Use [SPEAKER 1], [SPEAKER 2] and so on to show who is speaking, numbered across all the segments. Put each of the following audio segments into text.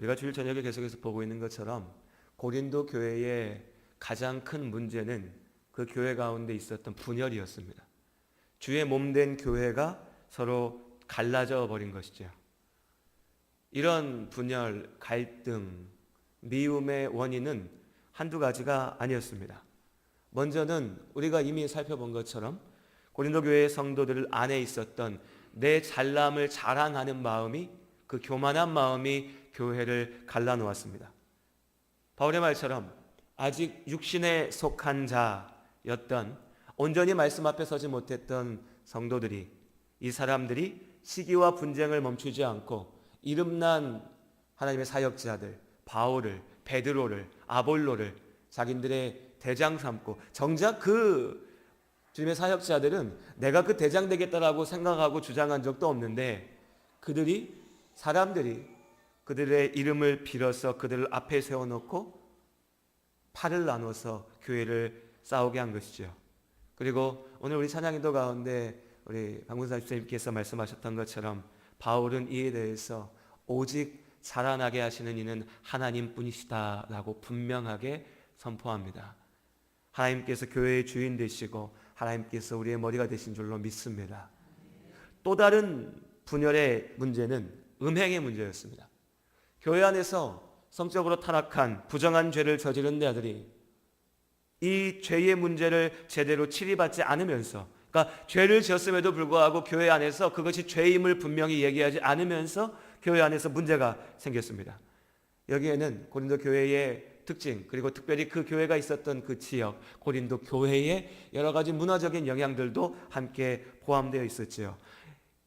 [SPEAKER 1] 우리가 주일 저녁에 계속해서 보고 있는 것처럼 고린도 교회의 가장 큰 문제는 그 교회 가운데 있었던 분열이었습니다. 주의 몸된 교회가 서로 갈라져 버린 것이죠. 이런 분열, 갈등, 미움의 원인은 한두 가지가 아니었습니다. 먼저는 우리가 이미 살펴본 것처럼 고린도 교회의 성도들 안에 있었던 내 잘남을 자랑하는 마음이, 그 교만한 마음이 교회를 갈라놓았습니다. 바울의 말처럼 아직 육신에 속한 자였던, 온전히 말씀 앞에 서지 못했던 성도들이, 이 사람들이 시기와 분쟁을 멈추지 않고 이름난 하나님의 사역자들, 바울을, 베드로를, 아볼로를 자기들의 대장 삼고, 정작 그 주님의 사역자들은 내가 그 대장 되겠다라고 생각하고 주장한 적도 없는데, 사람들이 그들의 이름을 빌어서 그들을 앞에 세워놓고 팔을 나눠서 교회를 싸우게 한 것이죠. 그리고 오늘 우리 찬양인도 가운데 우리 박문사 집사님께서 말씀하셨던 것처럼 바울은 이에 대해서 오직 살아나게 하시는 이는 하나님뿐이시다라고 분명하게 선포합니다. 하나님께서 교회의 주인 되시고 하나님께서 우리의 머리가 되신 줄로 믿습니다. 또 다른 분열의 문제는 음행의 문제였습니다. 교회 안에서 성적으로 타락한 부정한 죄를 저지른 자들이 이 죄의 문제를 제대로 치리받지 않으면서, 그러니까 죄를 지었음에도 불구하고 교회 안에서 그것이 죄임을 분명히 얘기하지 않으면서 교회 안에서 문제가 생겼습니다. 여기에는 고린도 교회의 특징, 그리고 특별히 그 교회가 있었던 그 지역, 고린도 교회의 여러 가지 문화적인 영향들도 함께 포함되어 있었지요.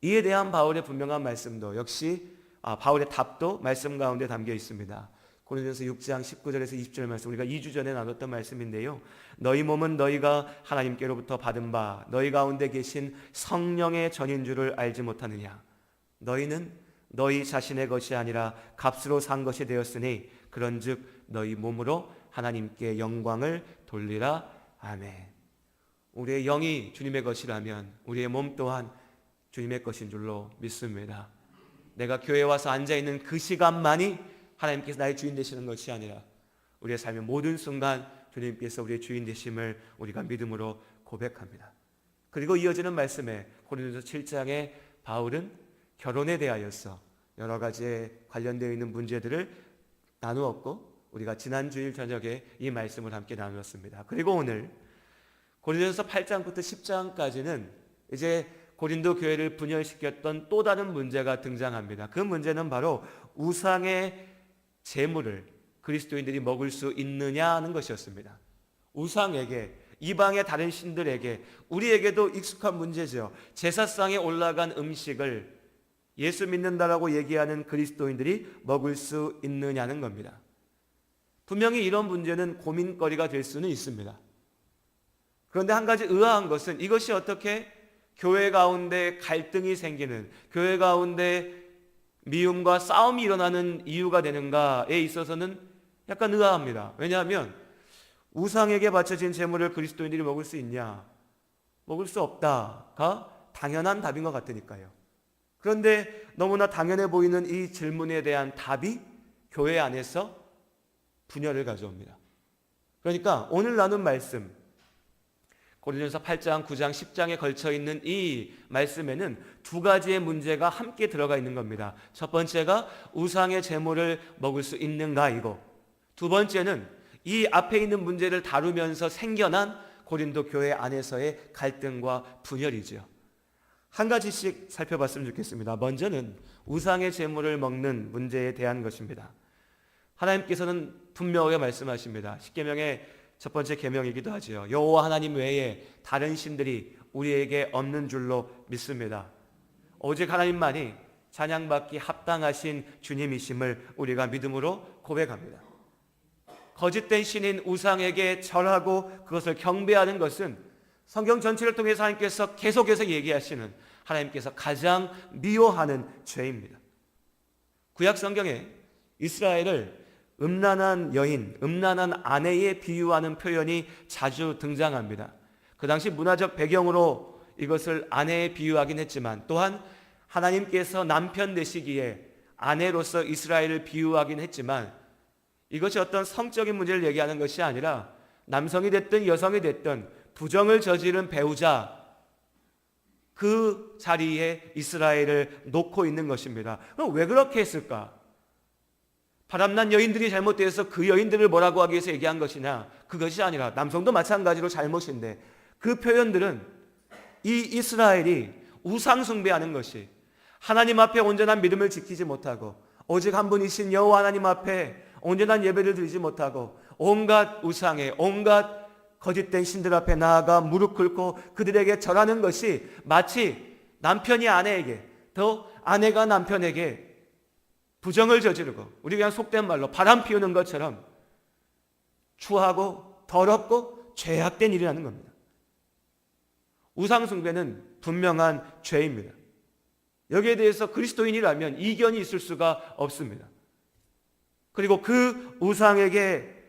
[SPEAKER 1] 이에 대한 바울의 분명한 말씀도 역시 바울의 답도 말씀 가운데 담겨 있습니다. 고린도전서 6장 19절에서 20절 말씀, 우리가 2주 전에 나눴던 말씀인데요. 너희 몸은 너희가 하나님께로부터 받은 바 너희 가운데 계신 성령의 전인 줄을 알지 못하느냐. 너희는 너희 자신의 것이 아니라 값으로 산 것이 되었으니 그런즉 너희 몸으로 하나님께 영광을 돌리라. 아멘. 우리의 영이 주님의 것이라면 우리의 몸 또한 주님의 것인 줄로 믿습니다. 내가 교회에 와서 앉아있는 그 시간만이 하나님께서 나의 주인 되시는 것이 아니라 우리의 삶의 모든 순간 주님께서 우리의 주인 되심을 우리가 믿음으로 고백합니다. 그리고 이어지는 말씀에 고린도서 7장에 바울은 결혼에 대하여서 여러 가지에 관련되어 있는 문제들을 나누었고, 우리가 지난 주일 저녁에 이 말씀을 함께 나누었습니다. 그리고 오늘 고린도전서 8장부터 10장까지는 이제 고린도 교회를 분열시켰던 또 다른 문제가 등장합니다. 그 문제는 바로 우상의 제물을 그리스도인들이 먹을 수 있느냐는 것이었습니다. 우상에게, 이방의 다른 신들에게, 우리에게도 익숙한 문제죠. 제사상에 올라간 음식을 예수 믿는다라고 얘기하는 그리스도인들이 먹을 수 있느냐는 겁니다. 분명히 이런 문제는 고민거리가 될 수는 있습니다. 그런데 한 가지 의아한 것은 이것이 어떻게 교회 가운데 갈등이 생기는, 교회 가운데 미움과 싸움이 일어나는 이유가 되는가에 있어서는 약간 의아합니다. 왜냐하면 우상에게 바쳐진 제물을 그리스도인들이 먹을 수 있냐? 먹을 수 없다가 당연한 답인 것 같으니까요. 그런데 너무나 당연해 보이는 이 질문에 대한 답이 교회 안에서 분열을 가져옵니다. 그러니까 오늘 나눈 말씀, 고린도전서 8장, 9장, 10장에 걸쳐 있는 이 말씀에는 두 가지의 문제가 함께 들어가 있는 겁니다. 첫 번째가 우상의 제물을 먹을 수 있는가이고, 두 번째는 이 앞에 있는 문제를 다루면서 생겨난 고린도 교회 안에서의 갈등과 분열이죠. 한 가지씩 살펴봤으면 좋겠습니다. 먼저는 우상의 제물을 먹는 문제에 대한 것입니다. 하나님께서는 분명하게 말씀하십니다. 십계명의 첫 번째 계명이기도 하죠. 여호와 하나님 외에 다른 신들이 우리에게 없는 줄로 믿습니다. 오직 하나님만이 찬양받기 합당하신 주님이심을 우리가 믿음으로 고백합니다. 거짓된 신인 우상에게 절하고 그것을 경배하는 것은 성경 전체를 통해서 하나님께서 계속해서 얘기하시는, 하나님께서 가장 미워하는 죄입니다. 구약 성경에 이스라엘을 음란한 여인, 음란한 아내에 비유하는 표현이 자주 등장합니다. 그 당시 문화적 배경으로 이것을 아내에 비유하긴 했지만, 또한 하나님께서 남편 되시기에 아내로서 이스라엘을 비유하긴 했지만 이것이 어떤 성적인 문제를 얘기하는 것이 아니라 남성이 됐든 여성이 됐든 부정을 저지른 배우자, 그 자리에 이스라엘을 놓고 있는 것입니다. 그럼 왜 그렇게 했을까? 바람난 여인들이 잘못되어서 그 여인들을 뭐라고 하기 위해서 얘기한 것이냐? 그것이 아니라 남성도 마찬가지로 잘못인데, 그 표현들은 이 이스라엘이 우상 숭배하는 것이, 하나님 앞에 온전한 믿음을 지키지 못하고 오직 한 분이신 여호와 하나님 앞에 온전한 예배를 드리지 못하고 온갖 우상에 온갖 거짓된 신들 앞에 나아가 무릎 꿇고 그들에게 절하는 것이 마치 남편이 아내에게, 또 아내가 남편에게 부정을 저지르고, 우리 그냥 속된 말로 바람 피우는 것처럼 추하고 더럽고 죄악된 일이라는 겁니다. 우상 숭배는 분명한 죄입니다. 여기에 대해서 그리스도인이라면 이견이 있을 수가 없습니다. 그리고 그 우상에게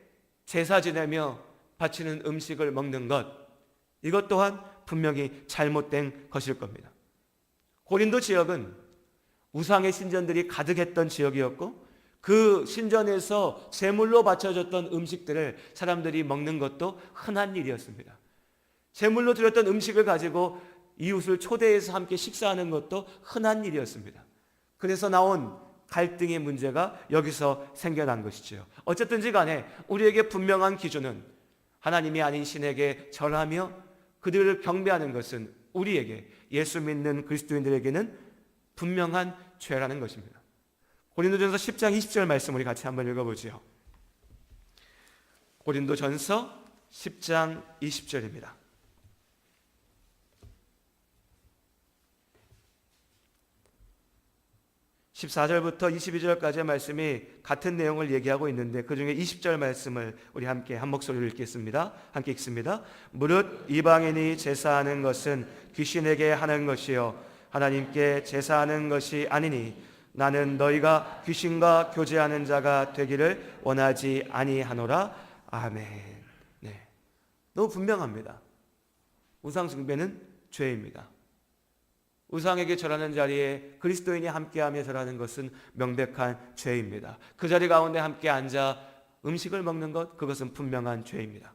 [SPEAKER 1] 제사 지내며 바치는 음식을 먹는 것, 이것 또한 분명히 잘못된 것일 겁니다. 고린도 지역은 우상의 신전들이 가득했던 지역이었고, 그 신전에서 제물로 바쳐졌던 음식들을 사람들이 먹는 것도 흔한 일이었습니다. 제물로 드렸던 음식을 가지고 이웃을 초대해서 함께 식사하는 것도 흔한 일이었습니다. 그래서 나온 갈등의 문제가 여기서 생겨난 것이죠. 어쨌든지 간에 우리에게 분명한 기준은 하나님이 아닌 신에게 절하며 그들을 경배하는 것은 우리에게, 예수 믿는 그리스도인들에게는 분명한 죄라는 것입니다. 고린도전서 10장 20절 말씀 우리 같이 한번 읽어보죠. 고린도전서 10장 20절입니다. 14절부터 22절까지의 말씀이 같은 내용을 얘기하고 있는데, 그 중에 20절 말씀을 우리 함께 한 목소리로 읽겠습니다. 함께 읽습니다. 무릇 이방인이 제사하는 것은 귀신에게 하는 것이요 하나님께 제사하는 것이 아니니 나는 너희가 귀신과 교제하는 자가 되기를 원하지 아니하노라. 아멘. 네, 너무 분명합니다. 우상 숭배는 죄입니다. 우상에게 절하는 자리에 그리스도인이 함께하며 절하는 것은 명백한 죄입니다. 그 자리 가운데 함께 앉아 음식을 먹는 것, 그것은 분명한 죄입니다.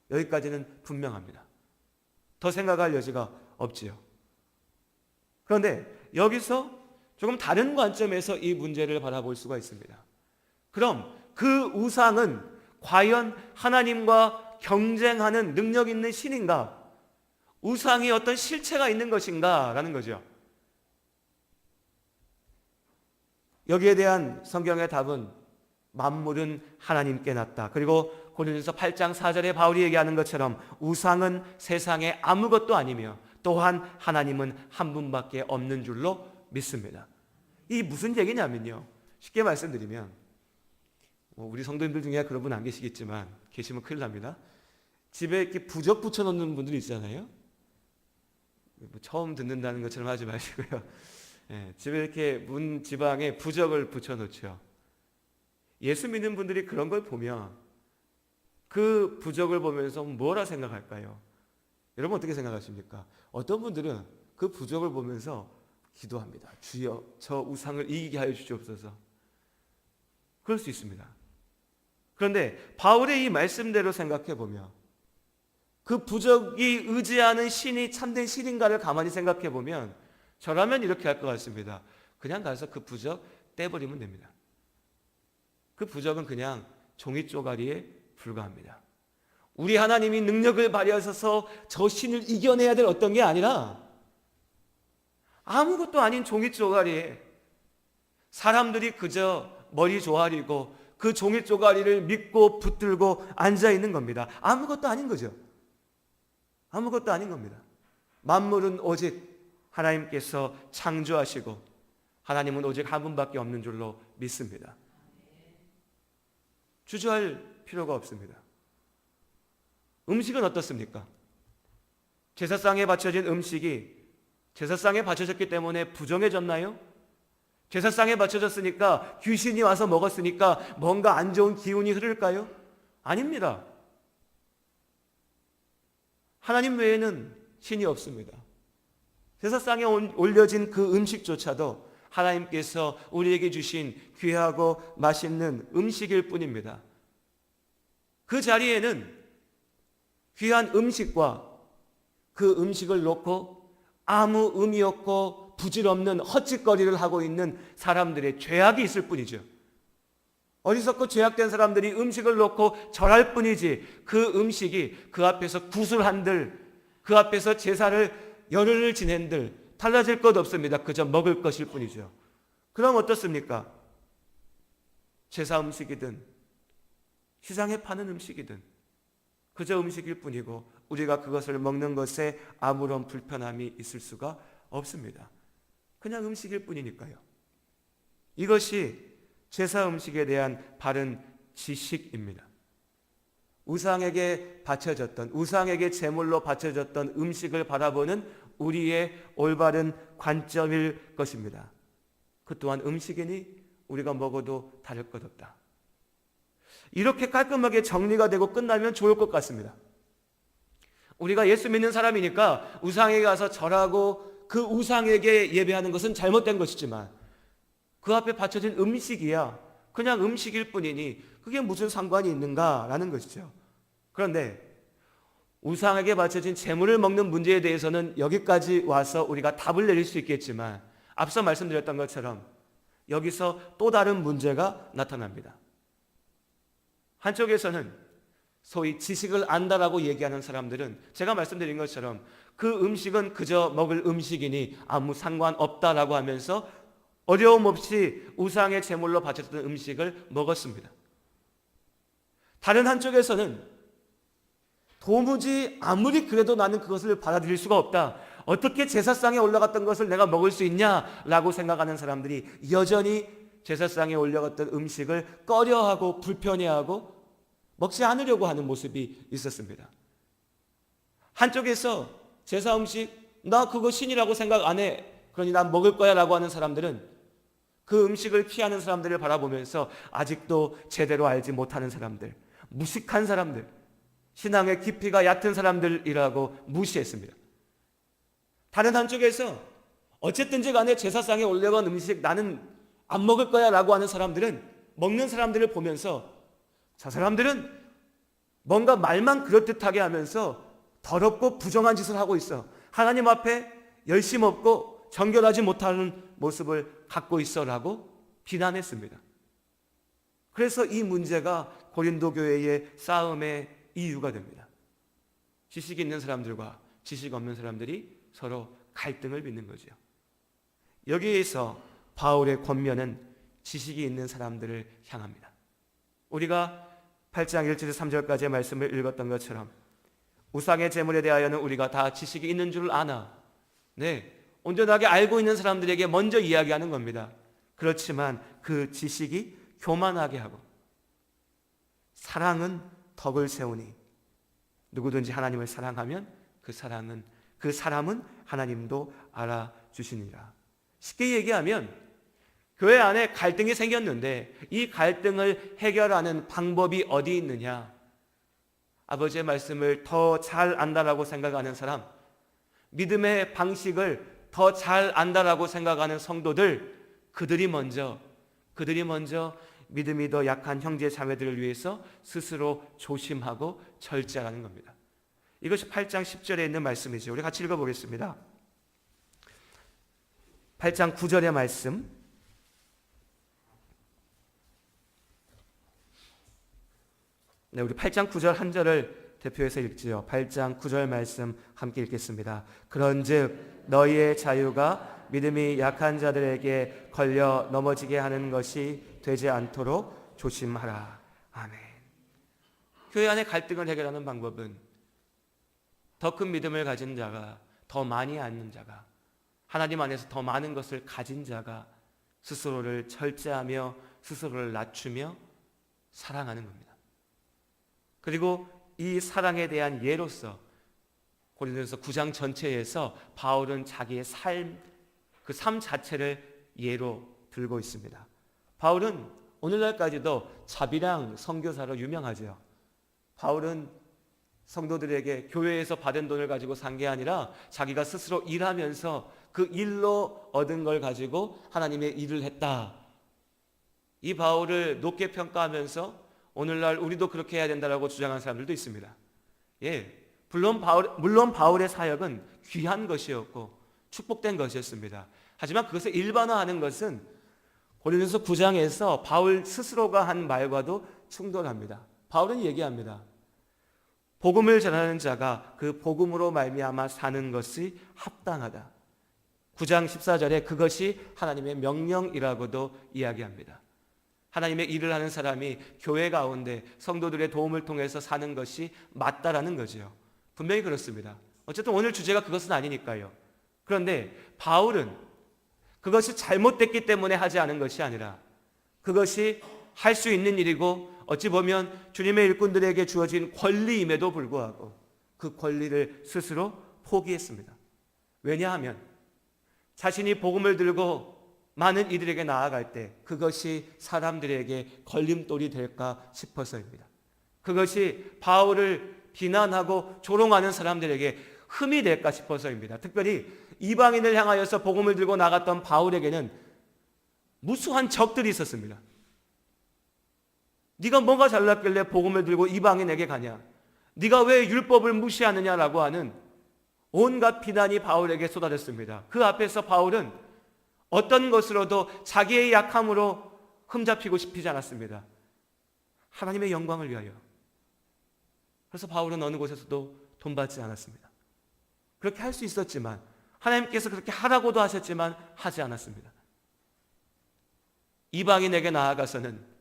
[SPEAKER 1] 여기까지는 분명합니다. 더 생각할 여지가 없지요. 그런데 여기서 조금 다른 관점에서 이 문제를 바라볼 수가 있습니다. 그럼 그 우상은 과연 하나님과 경쟁하는 능력 있는 신인가? 우상이 어떤 실체가 있는 것인가? 라는 거죠. 여기에 대한 성경의 답은 만물은 하나님께 났다. 그리고 고린도전서 8장 4절에 바울이 얘기하는 것처럼 우상은 세상에 아무것도 아니며 또한 하나님은 한 분밖에 없는 줄로 믿습니다. 이 무슨 얘기냐면요, 쉽게 말씀드리면, 우리 성도님들 중에 그런 분 안 계시겠지만 계시면 큰일 납니다. 집에 이렇게 부적 붙여놓는 분들이 있잖아요. 처음 듣는다는 것처럼 하지 마시고요. 집에 이렇게 문 지방에 부적을 붙여놓죠. 예수 믿는 분들이 그런 걸 보면 그 부적을 보면서 뭐라 생각할까요? 여러분 어떻게 생각하십니까? 어떤 분들은 그 부적을 보면서 기도합니다. 주여 저 우상을 이기게 하여 주시옵소서. 그럴 수 있습니다. 그런데 바울의 이 말씀대로 생각해 보면 그 부적이 의지하는 신이 참된 신인가를 가만히 생각해 보면 저라면 이렇게 할 것 같습니다. 그냥 가서 그 부적 떼버리면 됩니다. 그 부적은 그냥 종이 쪼가리에 불과합니다. 우리 하나님이 능력을 발휘하셔서 저 신을 이겨내야 될 어떤 게 아니라 아무것도 아닌 종이 쪼가리에 사람들이 그저 머리 조아리고 그 종이 쪼가리를 믿고 붙들고 앉아 있는 겁니다. 아무것도 아닌 거죠. 아무것도 아닌 겁니다. 만물은 오직 하나님께서 창조하시고 하나님은 오직 한 분밖에 없는 줄로 믿습니다. 주저할 필요가 없습니다. 음식은 어떻습니까? 제사상에 바쳐진 음식이 제사상에 바쳐졌기 때문에 부정해졌나요? 제사상에 바쳐졌으니까 귀신이 와서 먹었으니까 뭔가 안 좋은 기운이 흐를까요? 아닙니다. 하나님 외에는 신이 없습니다. 제사상에 올려진 그 음식조차도 하나님께서 우리에게 주신 귀하고 맛있는 음식일 뿐입니다. 그 자리에는 귀한 음식과 그 음식을 놓고 아무 의미 없고 부질없는 헛짓거리를 하고 있는 사람들의 죄악이 있을 뿐이죠. 어리석고 죄악된 사람들이 음식을 놓고 절할 뿐이지 그 음식이 그 앞에서 구슬한들, 그 앞에서 제사를 열흘을 지낸들 달라질 것 없습니다. 그저 먹을 것일 뿐이죠. 그럼 어떻습니까? 제사 음식이든 시장에 파는 음식이든 그저 음식일 뿐이고 우리가 그것을 먹는 것에 아무런 불편함이 있을 수가 없습니다. 그냥 음식일 뿐이니까요. 이것이 제사 음식에 대한 바른 지식입니다. 우상에게 바쳐졌던, 우상에게 제물로 바쳐졌던 음식을 바라보는 우리의 올바른 관점일 것입니다. 그 또한 음식이니 우리가 먹어도 다를 것 없다. 이렇게 깔끔하게 정리가 되고 끝나면 좋을 것 같습니다. 우리가 예수 믿는 사람이니까 우상에게 가서 절하고 그 우상에게 예배하는 것은 잘못된 것이지만 그 앞에 바쳐진 음식이야 그냥 음식일 뿐이니 그게 무슨 상관이 있는가라는 것이죠. 그런데 우상에게 바쳐진 제물을 먹는 문제에 대해서는 여기까지 와서 우리가 답을 내릴 수 있겠지만 앞서 말씀드렸던 것처럼 여기서 또 다른 문제가 나타납니다. 한쪽에서는 소위 지식을 안다라고 얘기하는 사람들은 제가 말씀드린 것처럼 그 음식은 그저 먹을 음식이니 아무 상관없다라고 하면서 어려움 없이 우상의 제물로 바쳤던 음식을 먹었습니다. 다른 한쪽에서는 도무지 아무리 그래도 나는 그것을 받아들일 수가 없다. 어떻게 제사상에 올라갔던 것을 내가 먹을 수 있냐라고 생각하는 사람들이 여전히 제사상에 올라갔던 음식을 꺼려하고 불편해하고 먹지 않으려고 하는 모습이 있었습니다. 한쪽에서 제사 음식 나 그거 신이라고 생각 안 해. 그러니 난 먹을 거야 라고 하는 사람들은 그 음식을 피하는 사람들을 바라보면서 아직도 제대로 알지 못하는 사람들, 무식한 사람들, 신앙의 깊이가 얕은 사람들이라고 무시했습니다. 다른 한쪽에서 어쨌든지 간에 제사상에 올려간 음식 나는 안 먹을 거야 라고 하는 사람들은 먹는 사람들을 보면서 저 사람들은 뭔가 말만 그럴듯하게 하면서 더럽고 부정한 짓을 하고 있어. 하나님 앞에 열심 없고 정결하지 못하는 모습을 갖고 있어라고 비난했습니다. 그래서 이 문제가 고린도 교회의 싸움의 이유가 됩니다. 지식 있는 사람들과 지식 없는 사람들이 서로 갈등을 빚는 거죠. 여기에서 바울의 권면은 지식이 있는 사람들을 향합니다. 우리가 8장 1절에서 3절까지의 말씀을 읽었던 것처럼 우상의 제물에 대하여는 우리가 다 지식이 있는 줄 아나. 네, 온전하게 알고 있는 사람들에게 먼저 이야기하는 겁니다. 그렇지만 그 지식이 교만하게 하고 사랑은 덕을 세우니 누구든지 하나님을 사랑하면 그 사람은 하나님도 알아주시니라. 쉽게 얘기하면 교회 안에 갈등이 생겼는데 이 갈등을 해결하는 방법이 어디 있느냐? 아버지의 말씀을 더 잘 안다라고 생각하는 사람, 믿음의 방식을 더 잘 안다라고 생각하는 성도들, 그들이 먼저 믿음이 더 약한 형제 자매들을 위해서 스스로 조심하고 절제하는 겁니다. 이것이 8장 10절에 있는 말씀이죠. 우리 같이 읽어보겠습니다. 8장 9절의 말씀. 네, 우리 8장 9절 한 절을 대표해서 읽지요. 8장 9절 말씀 함께 읽겠습니다. 그런즉 너희의 자유가 믿음이 약한 자들에게 걸려 넘어지게 하는 것이 되지 않도록 조심하라. 아멘. 교회 안의 갈등을 해결하는 방법은 더 큰 믿음을 가진 자가, 더 많이 아는 자가, 하나님 안에서 더 많은 것을 가진 자가 스스로를 절제하며 스스로를 낮추며 사랑하는 겁니다. 그리고 이 사랑에 대한 예로서 고린도전서 9장 전체에서 바울은 자기의 삶, 그 삶 자체를 예로 들고 있습니다. 바울은 오늘날까지도 자비랑 선교사로 유명하죠. 바울은 성도들에게 교회에서 받은 돈을 가지고 산 게 아니라 자기가 스스로 일하면서 그 일로 얻은 걸 가지고 하나님의 일을 했다. 이 바울을 높게 평가하면서 오늘날 우리도 그렇게 해야 된다라고 주장하는 사람들도 있습니다. 물론 바울의 사역은 귀한 것이었고 축복된 것이었습니다. 하지만 그것을 일반화하는 것은 고린도서 9장에서 바울 스스로가 한 말과도 충돌합니다. 바울은 얘기합니다. 복음을 전하는 자가 그 복음으로 말미암아 사는 것이 합당하다. 9장 14절에 그것이 하나님의 명령이라고도 이야기합니다. 하나님의 일을 하는 사람이 교회 가운데 성도들의 도움을 통해서 사는 것이 맞다라는 거죠. 분명히 그렇습니다. 어쨌든 오늘 주제가 그것은 아니니까요. 그런데 바울은 그것이 잘못됐기 때문에 하지 않은 것이 아니라 그것이 할 수 있는 일이고 어찌 보면 주님의 일꾼들에게 주어진 권리임에도 불구하고 그 권리를 스스로 포기했습니다. 왜냐하면 자신이 복음을 들고 많은 이들에게 나아갈 때 그것이 사람들에게 걸림돌이 될까 싶어서입니다. 그것이 바울을 비난하고 조롱하는 사람들에게 흠이 될까 싶어서입니다. 특별히 이방인을 향하여서 복음을 들고 나갔던 바울에게는 무수한 적들이 있었습니다. 네가 뭐가 잘났길래 복음을 들고 이방인에게 가냐? 네가 왜 율법을 무시하느냐라고 하는 온갖 비난이 바울에게 쏟아졌습니다. 그 앞에서 바울은 어떤 것으로도 자기의 약함으로 흠잡히고 싶지 않았습니다. 하나님의 영광을 위하여. 그래서 바울은 어느 곳에서도 돈 받지 않았습니다. 그렇게 할 수 있었지만 하나님께서 그렇게 하라고도 하셨지만 하지 않았습니다. 이방인에게 나아가서는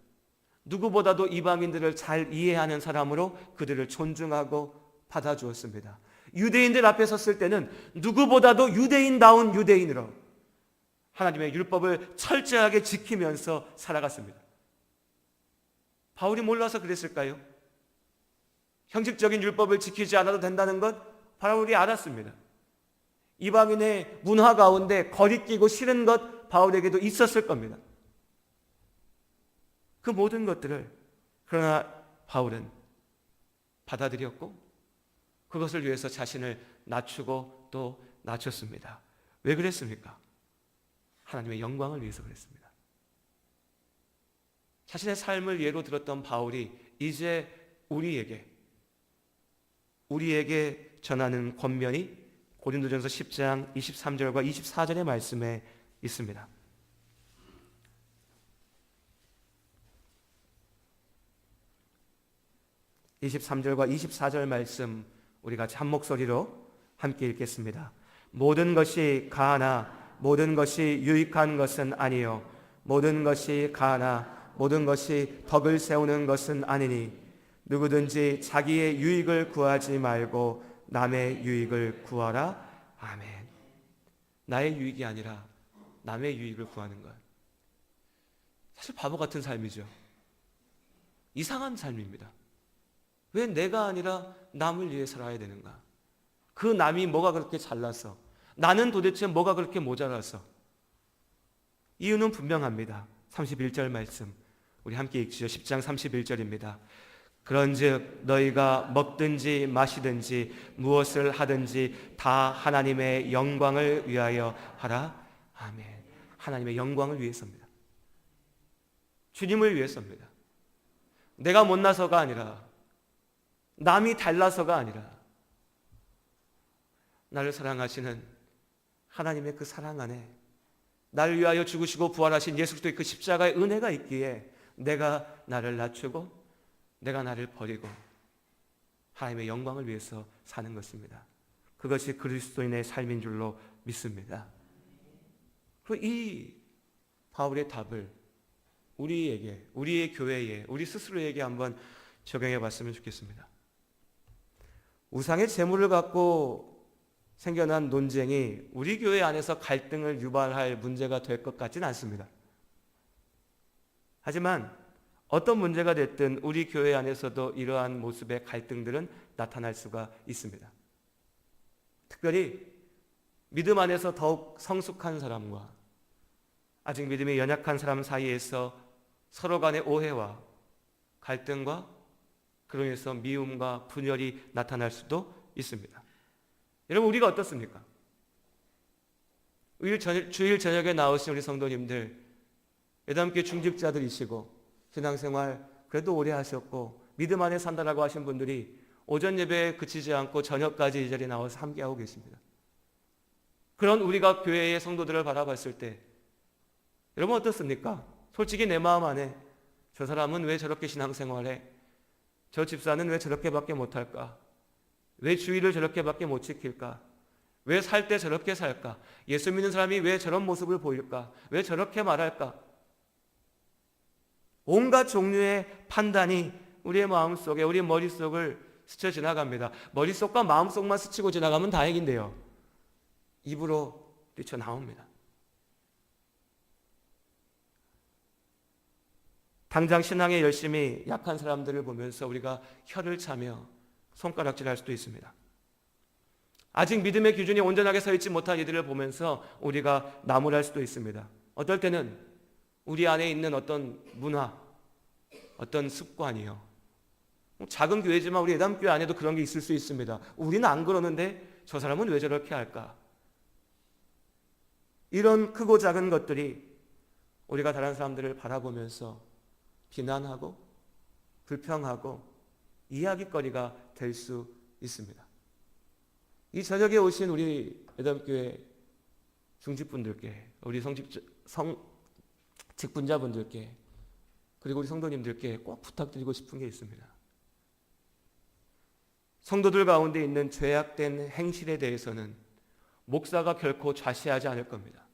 [SPEAKER 1] 누구보다도 이방인들을 잘 이해하는 사람으로 그들을 존중하고 받아주었습니다. 유대인들 앞에 섰을 때는 누구보다도 유대인다운 유대인으로 하나님의 율법을 철저하게 지키면서 살아갔습니다. 바울이 몰라서 그랬을까요? 형식적인 율법을 지키지 않아도 된다는 것 바울이 알았습니다. 이방인의 문화 가운데 거리끼고 싫은 것 바울에게도 있었을 겁니다. 그 모든 것들을 그러나 바울은 받아들였고 그것을 위해서 자신을 낮추고 또 낮췄습니다. 왜 그랬습니까? 하나님의 영광을 위해서 그랬습니다. 자신의 삶을 예로 들었던 바울이 이제 우리에게 전하는 권면이 고린도전서 10장 23절과 24절의 말씀에 있습니다. 23절과 24절 말씀 우리 같이 한 목소리로 함께 읽겠습니다. 모든 것이 가하나 모든 것이 유익한 것은 아니요 모든 것이 가하나 모든 것이 덕을 세우는 것은 아니니 누구든지 자기의 유익을 구하지 말고 남의 유익을 구하라. 아멘. 나의 유익이 아니라 남의 유익을 구하는 것. 사실 바보 같은 삶이죠. 이상한 삶입니다. 왜 내가 아니라 남을 위해 살아야 되는가? 그 남이 뭐가 그렇게 잘나서 나는 도대체 뭐가 그렇게 모자라서? 이유는 분명합니다. 31절 말씀 우리 함께 읽지요. 10장 31절입니다. 그런즉 너희가 먹든지 마시든지 무엇을 하든지 다 하나님의 영광을 위하여 하라. 아멘. 하나님의 영광을 위해서입니다. 주님을 위해서입니다. 내가 못나서가 아니라 남이 달라서가 아니라 나를 사랑하시는 하나님의 그 사랑 안에 나를 위하여 죽으시고 부활하신 예수 그리스도의 그 십자가의 은혜가 있기에 내가 나를 낮추고 내가 나를 버리고 하나님의 영광을 위해서 사는 것입니다. 그것이 그리스도인의 삶인 줄로 믿습니다. 그리고 이 바울의 답을 우리에게, 우리의 교회에, 우리 스스로에게 한번 적용해 봤으면 좋겠습니다. 우상의 재물을 갖고 생겨난 논쟁이 우리 교회 안에서 갈등을 유발할 문제가 될 것 같지는 않습니다. 하지만 어떤 문제가 됐든 우리 교회 안에서도 이러한 모습의 갈등들은 나타날 수가 있습니다. 특별히 믿음 안에서 더욱 성숙한 사람과 아직 믿음이 연약한 사람 사이에서 서로 간의 오해와 갈등과 그로 인해서 미움과 분열이 나타날 수도 있습니다. 여러분 우리가 어떻습니까? 주일 저녁에 나오신 우리 성도님들, 예담교회 중직자들이시고 신앙생활 그래도 오래 하셨고 믿음 안에 산다라고 하신 분들이 오전 예배에 그치지 않고 저녁까지 이 자리에 나와서 함께하고 계십니다. 그런 우리가 교회의 성도들을 바라봤을 때 여러분 어떻습니까? 솔직히 내 마음 안에 저 사람은 왜 저렇게 신앙생활해? 저 집사는 왜 저렇게밖에 못할까? 왜 주의를 저렇게밖에 못 지킬까? 왜 살 때 저렇게 살까? 예수 믿는 사람이 왜 저런 모습을 보일까? 왜 저렇게 말할까? 온갖 종류의 판단이 우리의 마음속에, 우리의 머릿속을 스쳐 지나갑니다. 머릿속과 마음속만 스치고 지나가면 다행인데요, 입으로 뛰쳐나옵니다. 당장 신앙에 열심히 약한 사람들을 보면서 우리가 혀를 차며 손가락질할 수도 있습니다. 아직 믿음의 기준이 온전하게 서 있지 못한 이들을 보면서 우리가 나무랄 수도 있습니다. 어떨 때는 우리 안에 있는 어떤 문화, 어떤 습관이요, 작은 교회지만 우리 예담교회 안에도 그런 게 있을 수 있습니다. 우리는 안 그러는데 저 사람은 왜 저렇게 할까? 이런 크고 작은 것들이 우리가 다른 사람들을 바라보면서 비난하고 불평하고 이야기거리가 될 수 있습니다. 이 저녁에 오신 우리 예담교회 중직분들께, 우리 직분자분들께, 그리고 우리 성도님들께 꼭 부탁드리고 싶은 게 있습니다. 성도들 가운데 있는 죄악된 행실에 대해서는 목사가 결코 좌시하지 않을 겁니다.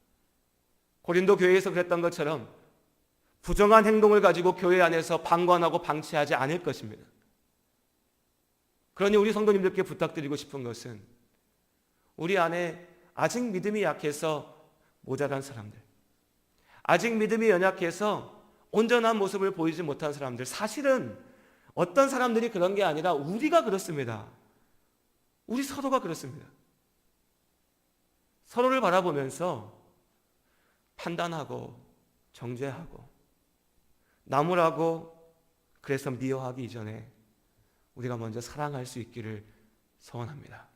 [SPEAKER 1] 고린도 교회에서 그랬던 것처럼 부정한 행동을 가지고 교회 안에서 방관하고 방치하지 않을 것입니다. 그러니 우리 성도님들께 부탁드리고 싶은 것은 우리 안에 아직 믿음이 약해서 모자란 사람들, 아직 믿음이 연약해서 온전한 모습을 보이지 못한 사람들, 사실은 어떤 사람들이 그런 게 아니라 우리가 그렇습니다. 우리 서로가 그렇습니다. 서로를 바라보면서 판단하고 정죄하고 나무라고 그래서 미워하기 이전에 우리가 먼저 사랑할 수 있기를 소원합니다.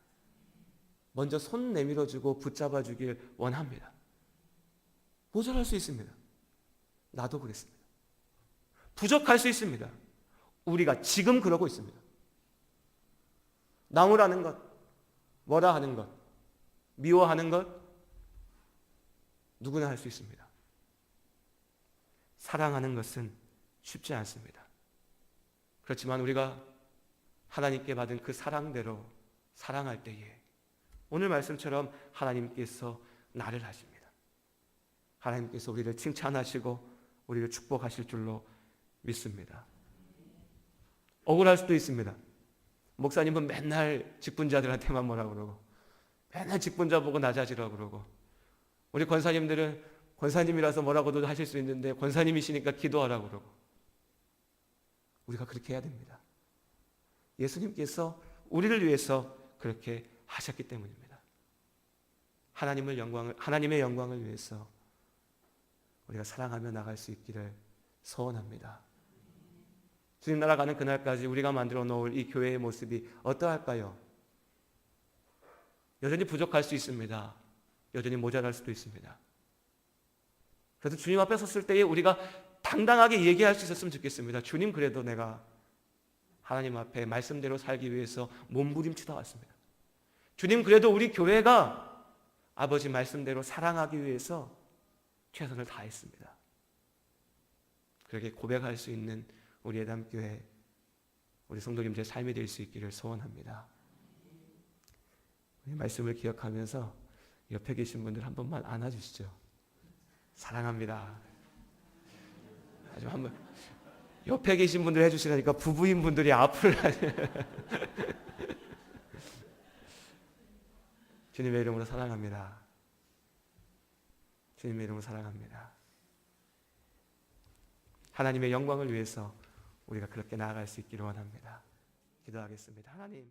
[SPEAKER 1] 먼저 손 내밀어주고 붙잡아 주길 원합니다. 모자랄 수 있습니다. 나도 그랬습니다. 부족할 수 있습니다. 우리가 지금 그러고 있습니다. 나무라는 것, 뭐라 하는 것, 미워하는 것, 누구나 할 수 있습니다. 사랑하는 것은 쉽지 않습니다. 그렇지만 우리가 하나님께 받은 그 사랑대로 사랑할 때에 오늘 말씀처럼 하나님께서 나를 하십니다. 하나님께서 우리를 칭찬하시고 우리를 축복하실 줄로 믿습니다. 억울할 수도 있습니다. 목사님은 맨날 직분자들한테만 뭐라 그러고 맨날 직분자 보고 낮아지라고 그러고, 우리 권사님들은 권사님이라서 뭐라고도 하실 수 있는데 권사님이시니까 기도하라고 그러고, 우리가 그렇게 해야 됩니다. 예수님께서 우리를 위해서 그렇게 하셨기 때문입니다. 하나님의 영광을 위해서 우리가 사랑하며 나갈 수 있기를 소원합니다. 주님 나라 가는 그날까지 우리가 만들어 놓을 이 교회의 모습이 어떠할까요? 여전히 부족할 수 있습니다. 여전히 모자랄 수도 있습니다. 그래서 주님 앞에 섰을 때에 우리가 당당하게 얘기할 수 있었으면 좋겠습니다. 주님, 그래도 내가 하나님 앞에 말씀대로 살기 위해서 몸부림치다 왔습니다. 주님, 그래도 우리 교회가 아버지 말씀대로 사랑하기 위해서 최선을 다했습니다. 그렇게 고백할 수 있는 우리 예담교회, 우리 성도님들의 삶이 될 수 있기를 소원합니다. 우리 말씀을 기억하면서 옆에 계신 분들 한 번만 안아주시죠. 사랑합니다. 아주 한번 옆에 계신 분들 해주시라니까 부부인 분들이 앞을 주님의 이름으로 사랑합니다. 주님의 이름으로 사랑합니다. 하나님의 영광을 위해서 우리가 그렇게 나아갈 수 있기를 원합니다. 기도하겠습니다. 하나님,